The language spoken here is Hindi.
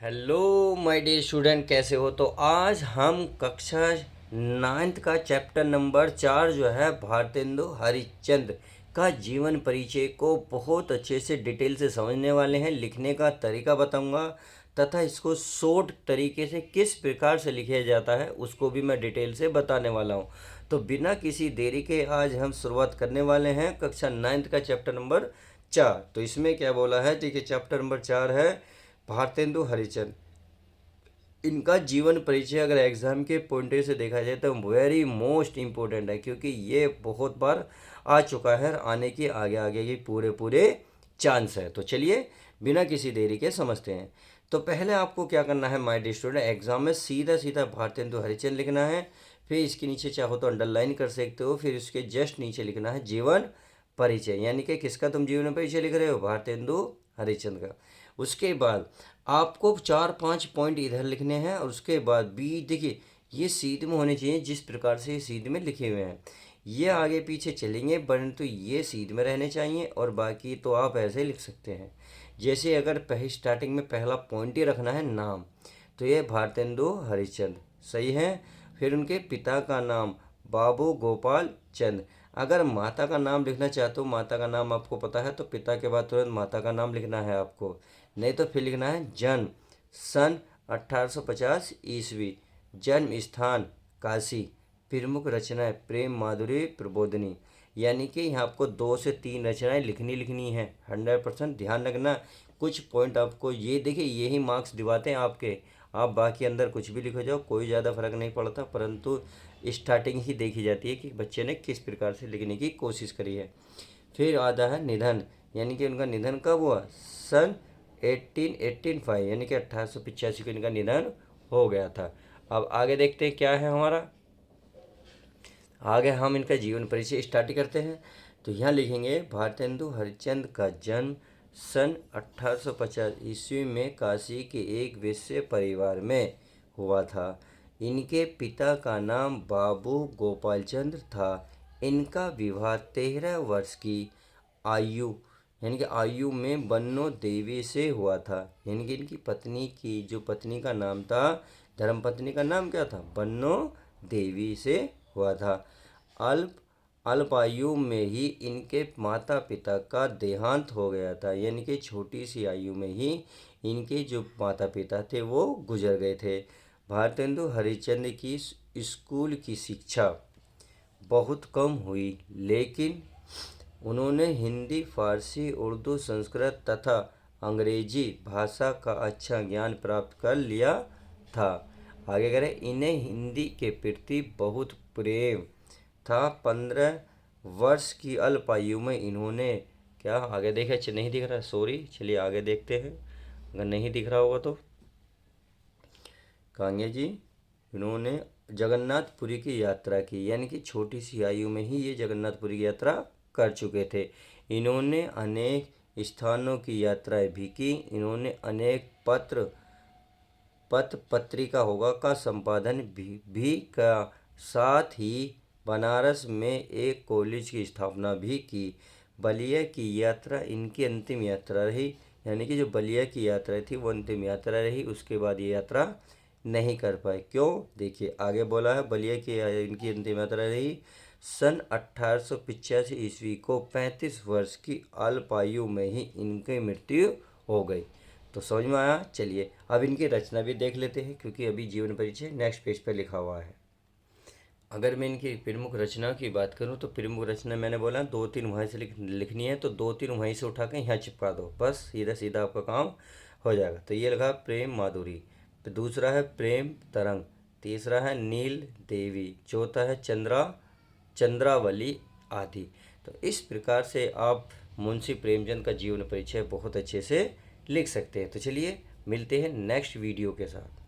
हेलो माय डियर स्टूडेंट, कैसे हो। तो आज हम कक्षा 9th का चैप्टर नंबर 4 जो है भारतेंदु हरिश्चंद्र का जीवन परिचय को बहुत अच्छे से डिटेल से समझने वाले हैं। लिखने का तरीका बताऊंगा तथा इसको शॉर्ट तरीके से किस प्रकार से लिखा जाता है उसको भी मैं डिटेल से बताने वाला हूं। तो बिना किसी देरी के आज हम शुरुआत करने वाले हैं कक्षा 9th का चैप्टर नंबर 4। तो इसमें क्या बोला है, देखिए चैप्टर नंबर 4 है भारतेंदु हरिश्चंद्र। इनका जीवन परिचय अगर एग्जाम के पॉइंट से देखा जाए तो वेरी मोस्ट इम्पोर्टेंट है, क्योंकि ये बहुत बार आ चुका है, आने की आगे आगे की पूरे पूरे चांस है। तो चलिए बिना किसी देरी के समझते हैं। तो पहले आपको क्या करना है माय डियर स्टूडेंट, एग्जाम में सीधा सीधा भारतेंदु हरिश्चंद्र लिखना है। फिर इसके नीचे चाहो तो अंडरलाइन कर सकते हो। फिर इसके जस्ट नीचे लिखना है जीवन परिचय, यानी कि किसका तुम जीवन परिचय लिख रहे हो, भारतेंदु हरिश्चंद्र का। उसके बाद आपको 4-5 पॉइंट इधर लिखने हैं और उसके बाद बी, देखिए ये सीध में होने चाहिए जिस प्रकार से ये सीध में लिखे हुए हैं। ये आगे पीछे चलेंगे परंतु ये सीध में रहने चाहिए, और बाकी तो आप ऐसे लिख सकते हैं। जैसे अगर पहले स्टार्टिंग में पहला पॉइंट ही रखना है नाम, तो ये भारतेंदु हरिश्चंद्र सही है। फिर उनके पिता का नाम बाबू गोपाल चंद। अगर माता का नाम लिखना चाहते हो, माता का नाम आपको पता है, तो पिता के बाद तुरंत माता का नाम लिखना है आपको। नहीं तो फिर लिखना है जन्म सन 1850 ईस्वी, जन्म स्थान काशी, प्रमुख रचनाएं प्रेम माधुरी प्रबोधिनी। यानी कि यहाँ आपको 2 से 3 रचनाएं लिखनी है। 100% ध्यान रखना। कुछ पॉइंट आपको ये देखिए यही मार्क्स दिवाते हैं आपके। आप बाकी अंदर कुछ भी लिखो जाओ, कोई ज़्यादा फर्क नहीं पड़ता, परंतु स्टार्टिंग ही देखी जाती है कि बच्चे ने किस प्रकार से लिखने की कोशिश करी है। फिर आता है निधन, यानी कि उनका निधन कब हुआ, सन 1885, यानी कि 1885 को इनका निधन हो गया था। अब आगे देखते हैं क्या है हमारा। आगे हम इनका जीवन परिचय स्टार्ट करते हैं। तो यहाँ लिखेंगे भारतेंदु हरिश्चंद्र का जन्म सन 1850 ईस्वी में काशी के एक वैश्य परिवार में हुआ था। इनके पिता का नाम बाबू गोपाल चंद्र था। इनका विवाह 13 वर्ष की आयु, यानी कि आयु में बन्नो देवी से हुआ था। यानी कि इनकी पत्नी की जो पत्नी का नाम था, धर्मपत्नी का नाम क्या था, बन्नो देवी से हुआ था। अल्प अल्पायु में ही इनके माता पिता का देहांत हो गया था। यानी कि छोटी सी आयु में ही इनके जो माता पिता थे वो गुजर गए थे। भारतेंदु हरिश्चंद्र की स्कूल की शिक्षा बहुत कम हुई, लेकिन उन्होंने हिंदी, फारसी, उर्दू, संस्कृत तथा अंग्रेजी भाषा का अच्छा ज्ञान प्राप्त कर लिया था। आगे करें, इन्हें हिंदी के प्रति बहुत प्रेम था। 15 वर्ष की अल्पायु में इन्होंने क्या, आगे देखा, नहीं दिख रहा, सॉरी, चलिए आगे देखते हैं। अगर नहीं दिख रहा होगा तो कांगे जी, इन्होंने जगन्नाथपुरी की यात्रा की। यानी कि छोटी सी आयु में ही ये जगन्नाथपुरी की यात्रा कर चुके थे। इन्होंने अनेक स्थानों की यात्राएं भी की। इन्होंने अनेक पत्र पत्रिका होगा का संपादन भी का, साथ ही बनारस में एक कॉलेज की स्थापना भी की। बलिया की यात्रा इनकी अंतिम यात्रा रही। यानी कि जो बलिया की यात्रा थी वो अंतिम यात्रा रही, उसके बाद ये यात्रा नहीं कर पाए। क्यों, देखिए आगे बोला है, बलिया की इनकी अंतिम यात्रा रही। सन 1885 ईस्वी को 35 वर्ष की अल्पायु में ही इनकी मृत्यु हो गई। तो समझ में आया। चलिए अब इनकी रचना भी देख लेते हैं, क्योंकि अभी जीवन परिचय नेक्स्ट पेज पर लिखा हुआ है। अगर मैं इनकी प्रमुख रचना की बात करूं तो प्रमुख रचना मैंने बोला 2-3 वहीं से लिखनी है, तो 2-3 वहीं से उठा के यहाँ चिपका दो, बस सीधा सीधा आपका काम हो जाएगा। तो ये लगा प्रेम माधुरी, तो दूसरा है प्रेम तरंग, तीसरा है नील देवी, चौथा है चंद्रावली आदि। तो इस प्रकार से आप मुंशी प्रेमचंद का जीवन परिचय बहुत अच्छे से लिख सकते हैं। तो चलिए मिलते हैं नेक्स्ट वीडियो के साथ।